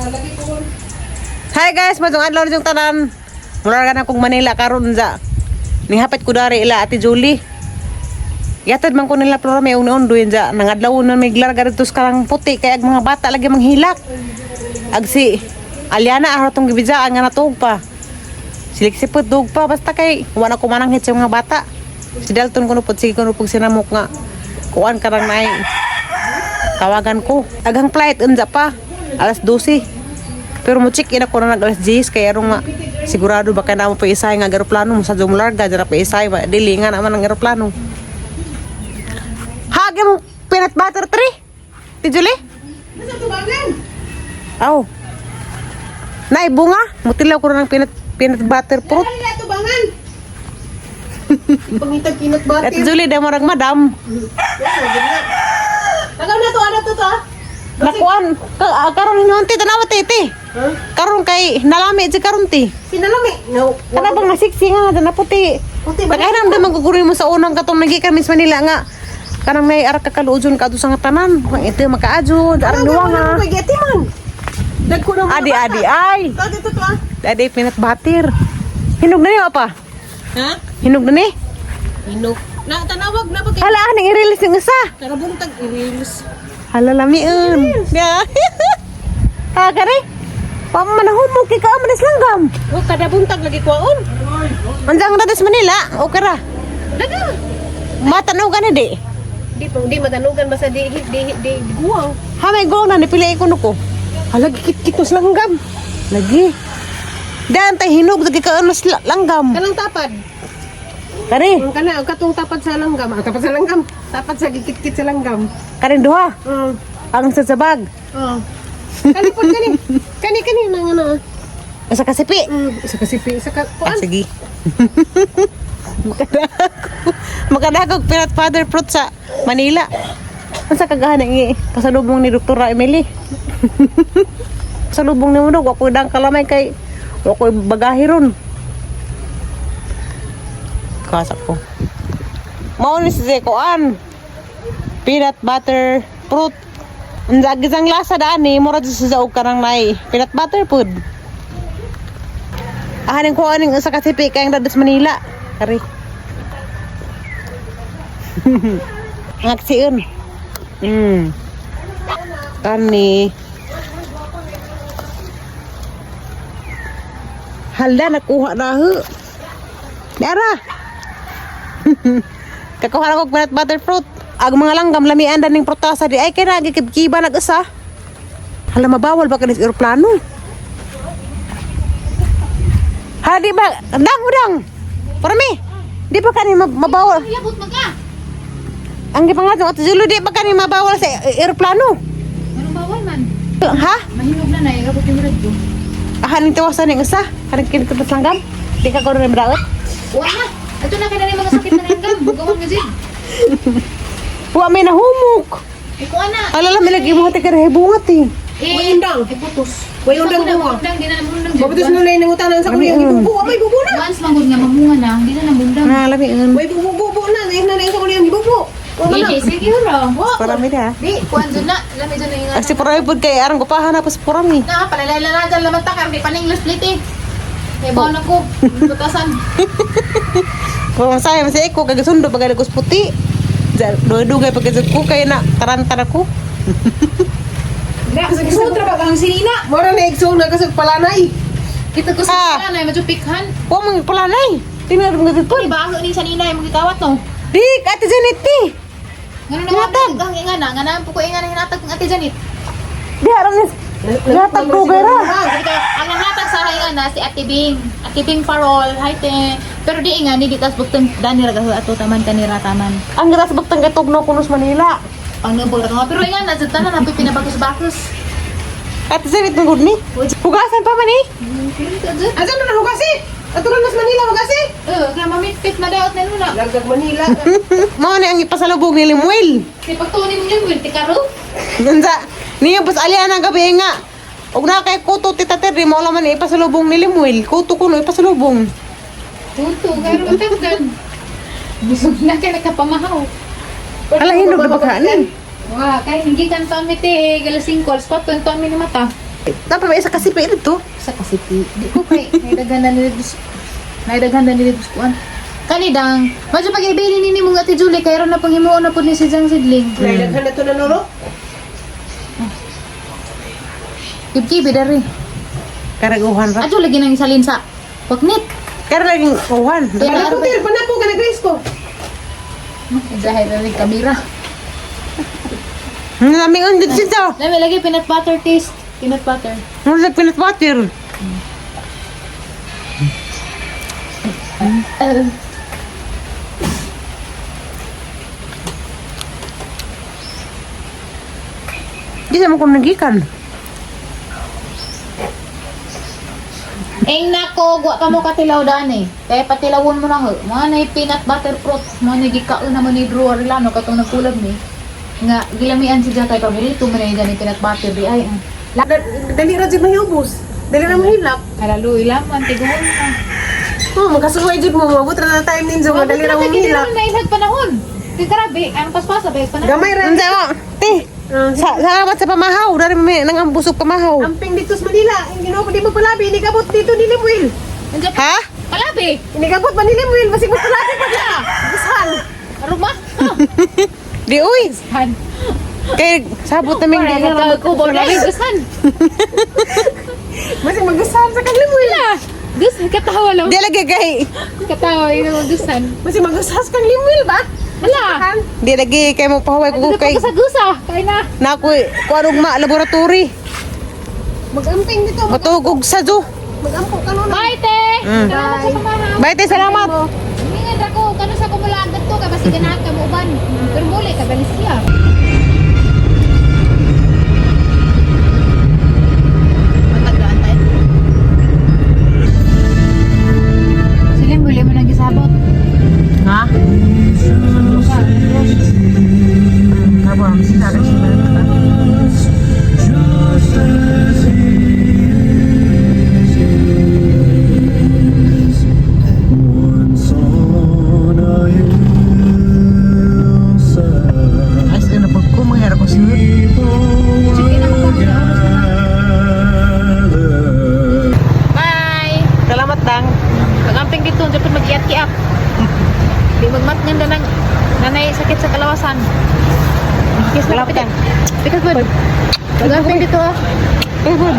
Hi guys, madung adlaw yung tanan. Mura na kong Manila karon za. Nihapit ko dari ila Ate Julie. Yatad man ko nila pero may undoy za. Nangadlaw na may glarga dito sa karang puti kay ag mga bata lagi manghilak. Agsi Aliana araw tong gibidjaan nga natug pa. Silik-sipot dug pa basta kay wala ko manang hit sa mga bata. Si Dalton kuno pud sige kuno pug sinamok nga. Kuan karang nay. Tawagan ko. Agang flight unja pa. Alas 12. Pero mo check in ako na nag-alas 10 kaya arong nga sigurado baka na mo pa isay nga eroplano mo sa Jumlarga dira pa isay ba dili nga naman ang eroplano. Hagi mo peanut butter tree. Ti Julie? Nasa tubangan. Aw. Nay bunga, mutilaw ko ng peanut butter fruit. Ano na tubangan? Pangitag peanut butter. At Julie demo rag madam. Tagaw na to, ano to to? Nakuan, karon hinunti tanawa titi. Huh? Karon kay nalami si karon ti. Sinalami? No. Kana bang nasiksi nga na puti. Puti ba? Pagkairam da maguguri mo sa unang katong nagikan Miss Manila nga. Kanang may ara kakalujon ka sa nga tanan. Ang ito makaadyo, aran duwa nga. Ano gati man? Dagko na mga Adi ay. Dito to ah. Adi peanut butter. Hinog na niyo pa. Ha? Hinog na ni. Inok. Na tanawag na pag Hala nang i-release yung isa. karabuntag i-release. Hala lamiun. Ya. Ah kare. Pamanahumog kay ka amanis langgam. Oh, kada buntag lagi kwaon. Anjang dadas Manila. Okay ra. Daga. Matanaw ka na di. Di matanugan basta di guwang. Ha may go na nipili ko nuko. Hala kitos langgam. Lagi. Dan tay hinog lagi ka anas langgam. Kanang tapad. Kare. Ang kana ang katong tapad sa langgam. Ang tapad sa langgam. Tapad sa gikit-kit sa langgam. Kare duha. Ang sasabag. Oh. Kani po kani nang ano. Asa kasipi. Isa kasi isa ka Ah, kuan. sige. Makadagog peanut butter fruit sa Manila. Asa kagahan ng pasalubong ni Dr. Emily. Pasalubong ni Munog. Ako dang kalamay kay ako bagahe ron. Kasak ko. Mao ni si Koan. Peanut butter fruit. Ang gisang lasa daan ni mura sa og kanang nay peanut butter food. Ahanin ko aning sa kasipi kayang dadas Manila. Kari. Ngaksiun. Kani. Halda nakuha na ho. Dara. Kakuha na ko peanut butter fruit. Ag mga langgam lamian daning protasa di ay kay nagikibkiba nag-usa. Hala mabawal ba kanis eroplano? Ha di ba dang. Parami. Di ba kani mabawal? Yabot na ka. Ang gipangatong at Julo di ba kani mabawal sa eroplano? Anong bawal man? Ha? Mahinog na yabot yung radyo. Ahaning tawasan ng usa. Haning kinitos langgam. Di ka ko rin brawat. Wala. Ito na kaya mga sakit na langgam. Bugawan nga dyan. Wa may nahumok. Iko ana. Alala may lagi mo tika rehe bungat eh. Way undang. Putos. Way undang bunga. Undang, di na nabundang. Mabutos na lang nangutan sa kuya gibubu. May bubu na. Once manggod nga mamunga na, di na nabundang. Na lamian. Way bubu na. Ay na sa kuya gibubu. Di, sige hura. Parami da. Di, kuwan dun na. Lami dun na yung Kasi parami pud kay arang ko pahan pa sa parami. Na, palalala na dyan laman takar. Di pa na English plate eh. Ibaw na ko. Butasan. Kung saya masih ko kagasundo bagay kus puti. Dugay pagkasud ko kay na taranta na ko. Na sa sutra ba ang sinina? Mora na igsoon na kasi palanay. Kita ko Ah. sa na, medyo pikhan. Wa man pulanay. Tingnan mo dito. Di ba, ni sanina yung magkikawat no? Di ate Janity. Ngano naman ang inga na, nga na po ko inga na hinatag ng Ate Janet. Di aram ni. Latag dugay ra. Ang nangatag sa inga na si Ate Bing. Ate Bing Parol, hi te. Pero di inga ni ditas buktan dani ra ato taman kanira taman. Ang giras bagtang katugno kunos Manila. Ang nabol nga pero inga na sa tanan na pinabagos-bagos. Ate Janity ngud ni. Hugasan pa man eh. Asa na hugasi? Aturan mas Manila hugasi? Kaya mamit-pit na daot na nuna. Lagdag Manila. Mao ni ang ipasalubong ni Limuel. Si pagtunin mo yung wilti karo. Gansa. Niya pas alian ang gabi nga. Og na kay kuto tita Terry mo laman ipasalubong ni Limuel. Kuto kuno ipasalubong. Tuto, kaya matagdan. Busog na kaya nakapamahaw. Ala hinog na baka ni. Wah, kaya hindi kan to amite galasing calls pa to amite ni mata. Dapat may isa kasipi dito. Sa kasipi. Di ko kay naidaghan na nila kuan. Kanidang, medyo pag-ibili ni mong Ate Julie, kaya ron na pang himuon na po ni si Jang Sidling. Nailaghan na ito na noro. Kibi dari. Karaguhan ra. Ato lagi nang salin sa pagnit. Karaging uwan. Kaya Ako tir, pa na po ka nag-race ko. dahil na rin kamera. Naming undit siya. Dami lagi peanut butter taste. Peanut butter. Ano sa peanut butter? Di sa mo kung nagikan. Nako, gwa pa mo katilaw daan eh. Kaya patilawon mo na ho. Mga na peanut butter fruit. Mga na gikaon naman ni Drew Arellano katong nagkulab ni. Nga, gilamian si Jatay paborito mo na yung ganit peanut butter di ay. Dali ra dyan mahubos. Dali ra mahilap. Halalo ilaman, tiguhon na. Magkasuway dyan mo. Mabot ra na time ninyo. Nga dali ra mahilap. na ilag panahon. Di grabe, ang paspasa ba yung panahon? Gamay ra. Unsa mo? Te, salamat sa pamahaw. Dari may nang ambusog pamahaw. Amping dito sa Manila. Hindi mo di mo palabi. Inigabot dito ni Limuel. Nandiyan pa. Ha? Palabi! Inigabot pa ni Limuel. Masig mo palabi pa siya. Gusan. Aruma! Di uy. Han! Kay sabot naming di na Tawag ko ba na gusan? Masig magusan sa kang Limuel. Gus, katawa lang. Di lagi kay. Katawa yun ang gusan. Masig magusas kang Limuel ba? Hala! Di lagi kay mo pahaway ko Ano kay. pa sa gusa? Kaya na. Nakoy kuanong ma laboratory. Mag-amping dito. Matugog sa jo. Mag-ampong ka nun. Bye, te! Mm. Salamat sa pamahaw. Bye, te, salamat. Ingad ako, kano sa kumulagan to, kaya basi ganahan ka mo uban. Pero muli, kagalis siya. Matagaan tayo. Sige, muli mo nang gisabot. Ha? Kabo, sinara siya. Ayos na po ko, mangyara ko siya. Sige na ako Bye! Salamat dang. Pag-amping dito, dapat mag-iat-kiap. Di magmat nga na nanay sakit sa kalawasan. Kiss lang Salamat kapit. dang. Pikas ba? Pag-amping dito ah. Tuhod.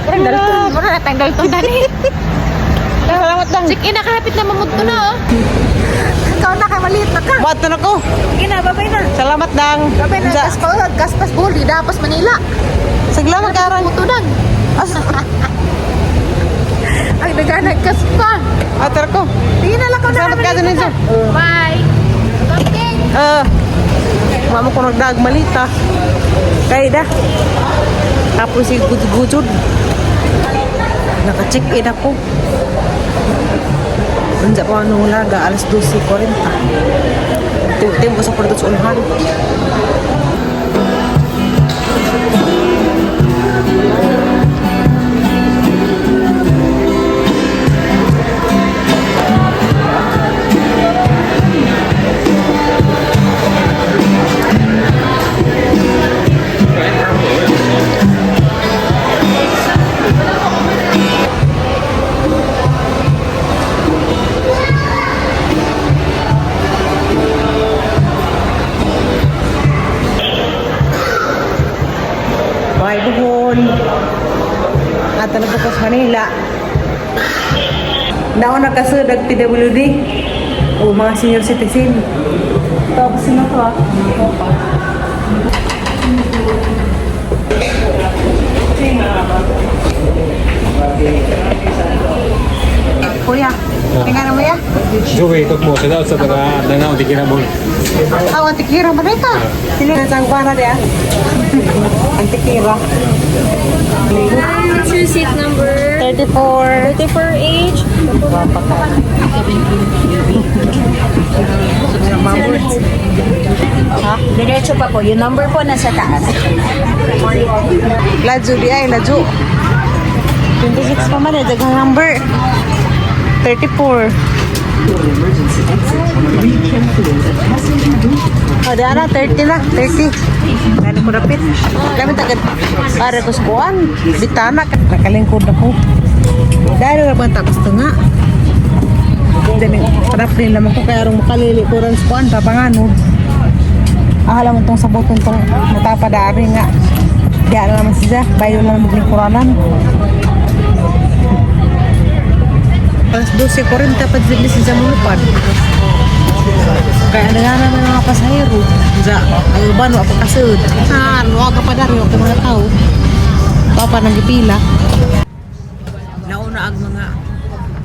Murang dalton. Murang natang dalton dani. Salamat dang. Sige na, kahapit na mamud ko na oh. Ikaw na kay maliit na ka. Bato na ko. Sige na, babay na. Salamat dang. Babay na, gas ko. Gaspas buli, dapas Manila. Sagla magkaroon. Puto dan. Ay, nagkas pa. Atar ko. Sige na lang ko na. Salamat ka dun siya. Bye. Pag-amping. Mama ko nagdag malita. Kaya da. Tapos si gud-gudod. Naka-check in ako. Nandiyan pa nung laga, alas 12:40. Tim ko sa Puerto Sulhan. Bye, Buhon. At na po sa Manila. Daon na kasudag PWD. O mga senior citizen. Tapos sino to ah? Kuya, tingnan mo ya? Joey, ito mo. Sa daot sa taga Danao, di kinabol. Oh, antikira ba ito? Sino na sang para dia? Antikira. What's your seat number? 34. 34H. Diretso pa po. Yung number po nasa taas. Laju di ay, laju. 26 pa man eh, dagang number. 34. For the emergency exit, read carefully the passenger door. Ada na 30 na, 30. Dali ko rapid. Kami tagad para ko skuan. Bitana nakalingkod ako. Dahil naman tapos nga. Dali harap din naman ko kaya rong makalili ko ron skuan papanganog. Ahala mo tong saboton tong matapadari nga. Diyan naman siya, bayo lang maglingkuranan. Alas 12:40 dapat dili siya mulupad. Kaya nga naman mga pasahero. Diya, ayo ba no ako kasud. Huwag ka pa dari ako mga tao. Papa nagipila. Nauna ang mga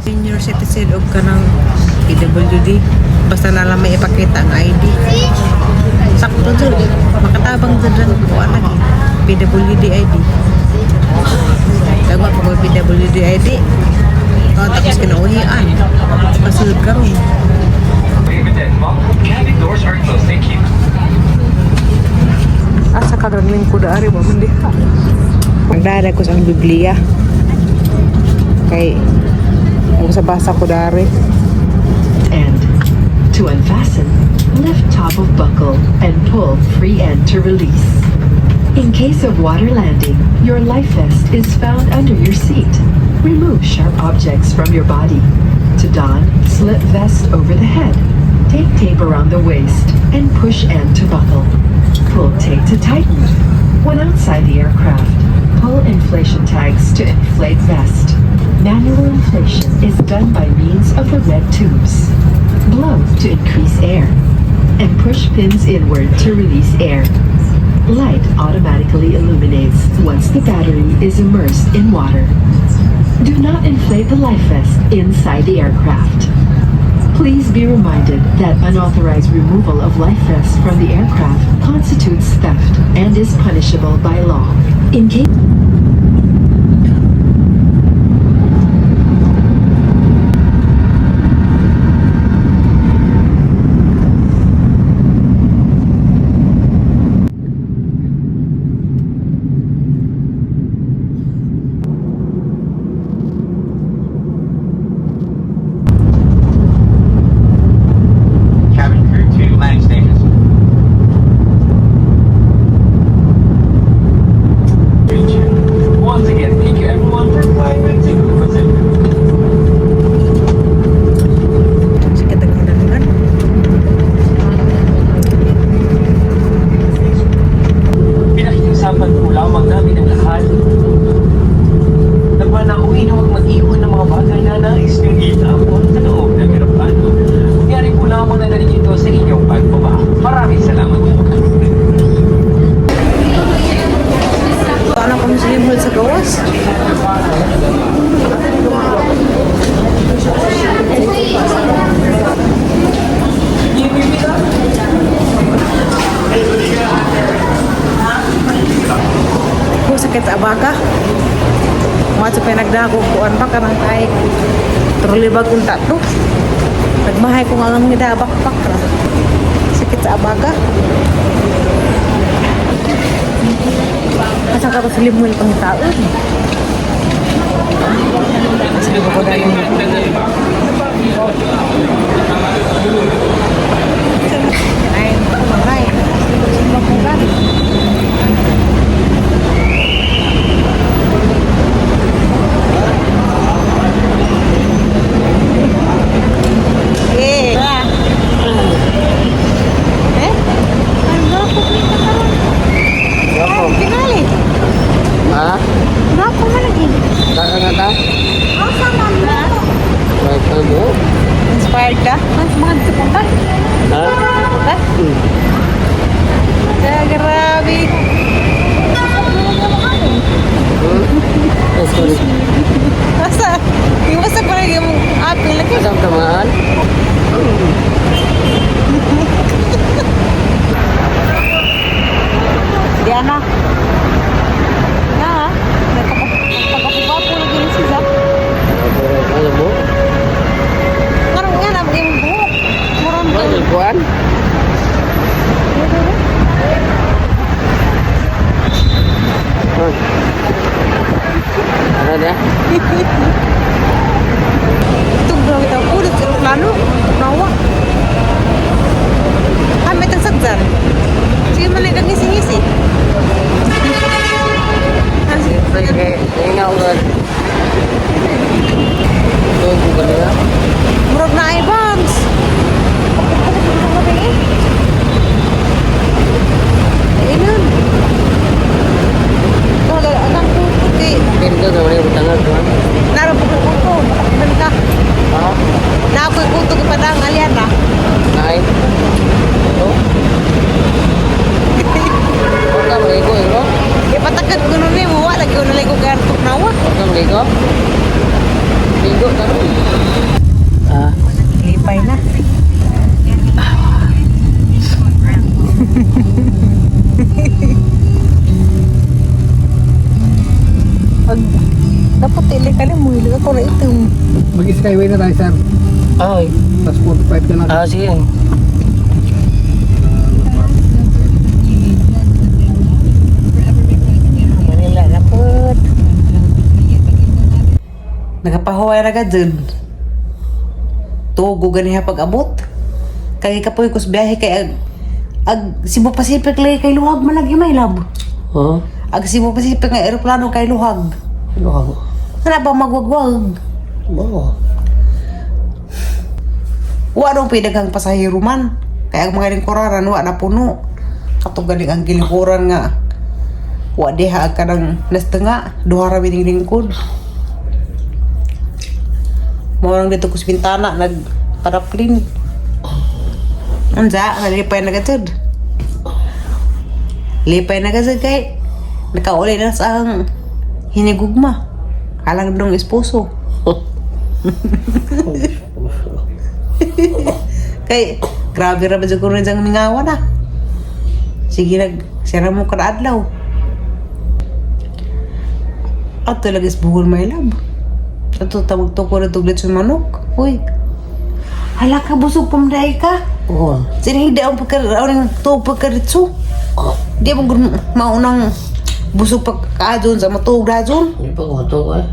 senior citizen o ka ng PWD. Basta na lang may ipakita ang ID. Sakto dyan. Makatabang dyan ko lagi. PWD ID. Gagawa pa ko PWD ID. Tapos kinauhian. Pasunod ka rin. Cabin doors are closed, thank you. Asa ka rin lingkod ari mo. Hindi ha. Magdada ko sa Biblia. Kay kung sa basa ko dari. And to unfasten, lift top of buckle and pull free end to release. In case of water landing, your life vest is found under your seat. Remove sharp objects from your body. To don, slip vest over the head. Take tape around the waist and push end to buckle. Pull tape to tighten. When outside the aircraft, pull inflation tags to inflate vest. Manual inflation is done by means of the red tubes. Blow to increase air and push pins inward to release air. Light automatically illuminates once the battery is immersed in water. Do not inflate the life vest inside the aircraft. Please be reminded that unauthorized removal of life vests from the aircraft constitutes theft and is punishable by law. In case Cabin crew to landing stations. Once again, thank you everyone for flying with Cebu Pacific. Sige, tagang-tagang. Pinakiusapan po lamang namin ang lahat na ba nauwi na huwag mag-iwan ng mga bagay na nais niyong itapon sa loob ng aeroplano. Kunyari po lamang na narito sa inyong pagbaba. Maraming salamat po. Ano kung silimod sa gawas? Kung sakit sa abaga. Mga sa pinagdago kuan pa ka ng kahit trolebag kung tato. Nagmahay ko nga lang nidabak-pak ra. Sakit sa abaga. Asa ka pa silimod pang taon? Sige ko ko dahil. Ay, mamay. Sige ko dahil. Eh. Eh? Ano ko kita karon? Oh, kinali. Ha? Ako man lagi. Saka nga ta? Ang sama na. Right ka mo? Inspired ka? Mas mga sepunta. Ha? Ha? Grabe. Sorry. Masa? Iwasan ko lang yung apil lagi. Asam tamaan? Diana. Na, nagpakapupapo lagi ni siya. Alam mo? Karang nga na, yung buhok. Murang ka. Ano kuan? Ano na? Itong grabe daw. Ulit. aeroplano. Nawa. Kami tagsagdan. Sige man lang ngisi-ngisi. Sige, tingnan ko. Tugo ka nila. Murag na ay bombs. Ayun. Kagal anak ko puti. Pinto na wala yung tangan ko. Naro po ko. Makakabalik ka. Ha? Nakoy kuto ko padang alian na. Nay. Ito. Huwag ka maligo, bro. Ipatakat ko nun eh. Wala lagi ko nalay ko gartok na wa. Huwag ka maligo. Ligo ka rin. Ah. Lipay na. Pag dapat tili ka mo, hindi ako na ito. Mag-skyway na tayo, sir. Ay. Tapos 45 ka lang. Ah, sige. Manila na po. Nagapahuway na ka dyan. Tugo ganiha pag-abot. Kaya ka po kus biyahe kay ag Cebu Pacific lay kay luhag man lagi may lab. Oo. Ag Cebu Pacific nga eroplano kay luhag. Ano ako? Kana ba magwagwag? Oo. Wa daw pidagang pasahero man. Kaya ang mga lingkuraran wa na puno. Katong galing ang gilingkuran nga. Wa diha ag kanang nastenga duha ra bining lingkod. Mo lang dito kus bintana nag paraplin. Anza, nalipay na gatod. Lipay na gatod kay nakauli na sa ang hinigugma. Kalang dong esposo. Kay grabe ra ba jud kuno jang mingawa na. Sige sira mo kada adlaw. At talaga isbugol may lab. Ato tawag to ko na tuglit sa manok. Uy. Hala ka busog pamday ka. Oo. Sinihida ang pagkaroon to pagkaritso. Di mo maunang busog pagkaadyon sa matug radyon. Hindi pa ko ito eh.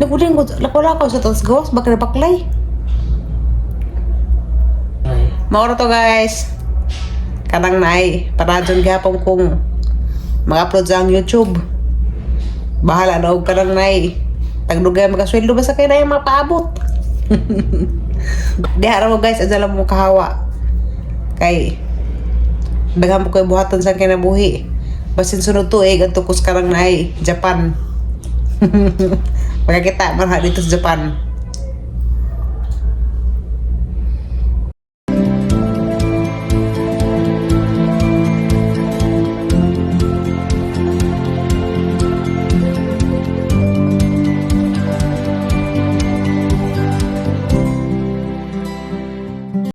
Nagudin ko lako-lako sa tas gawas baka napaklay. Ay. Mauro to guys. Kanang naay paradyon gapon kong mag-upload sa ang YouTube. Bahala daw kanang naay. Tagdugay makasweldo basta kay na yung mapaabot. Diha ra mo guys, adala mo kahawa. Kay daghan mo ko'y buhaton sa kinabuhi. Basin sunod tuig at tukos karang naay Japan. Magkakita man dito sa Japan.